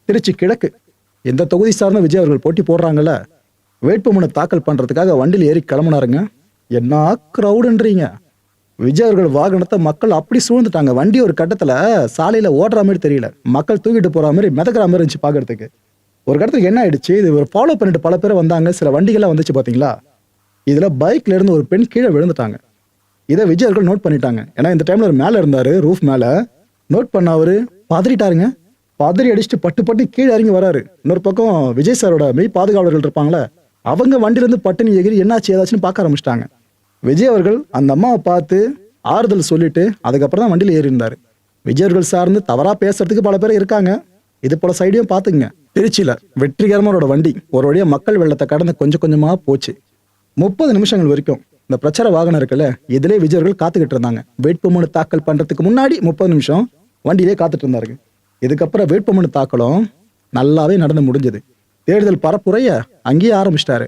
திருச்சி கிழக்கு இந்த தொகுதி சார்ந்த விஜய் அவர்கள் போட்டி போடுறாங்கல்ல, வேட்புமனு தாக்கல் பண்றதுக்காக வண்டியில் ஏறி கிளம்புனாருங்க. என்ன க்ரௌடுன்றீங்க! விஜய் அவர்கள் வாகனத்தை மக்கள் அப்படி சூழ்ந்துட்டாங்க. வண்டி ஒரு கட்டத்துல சாலையில ஓடுற மாதிரி தெரியல, மக்கள் தூக்கிட்டு போற மாதிரி மிதக்கிற மாதிரி இருந்துச்சு பாக்குறதுக்கு. ஒரு கட்டத்துக்கு என்ன ஆயிடுச்சு, இது ஒரு ஃபாலோ பண்ணிட்டு பல பேர் வந்தாங்க. சில வண்டிகள்லாம் வந்துச்சு பாத்தீங்களா, இதுல பைக்ல இருந்து ஒரு பெண் கீழே விழுந்துட்டாங்க. இதை விஜய் அவர்கள் நோட் பண்ணிட்டாங்க. ஏன்னா இந்த டைம்ல ஒரு மேல இருந்தாரு, ரூஃப் மேல. நோட் பண்ண அவரு பதறிட்டாருங்க. பதறி அடிச்சுட்டு பட்டு பட்டு கீழே இறங்கி வராரு. இன்னொரு பக்கம் விஜய் சாரோட மெய் பாதுகாவலர்கள் இருப்பாங்களே, அவங்க வண்டியில இருந்து பட்டுன்னு எகிரி என்னாச்சு ஏதாச்சுன்னு பார்க்க ஆரம்பிச்சிட்டாங்க. விஜய் அவர்கள் அந்த அம்மாவை பார்த்து ஆறுதல் சொல்லிட்டு அதுக்கப்புறம் தான் வண்டியில் ஏறி இருந்தாரு. விஜய் அவர்கள் சார்ந்து தவறா பேசுறதுக்கு பல பேர் இருக்காங்க. இது போல சைடையும் பார்த்துங்க. திருச்சியில வெற்றிகரமா அவரோட வண்டி ஒரு வழியா மக்கள் வெள்ளத்தை கடந்து கொஞ்சம் கொஞ்சமா போச்சு. 30 நிமிஷங்கள் வரைக்கும் இந்த பிரச்சார வாகனம் இருக்குல்ல, இதுலேயே விஜய் அவர்கள் காத்துக்கிட்டு இருந்தாங்க. வேட்புமனு தாக்கல் பண்றதுக்கு முன்னாடி 30 நிமிஷம் வண்டியிலே காத்துட்டு இருந்தாருங்க. இதுக்கப்புறம் வேட்புமனு தாக்கலும் நல்லாவே நடந்து முடிஞ்சது. தேர்தல் பரப்புரைய அங்கேயே ஆரம்பிச்சிட்டாரு.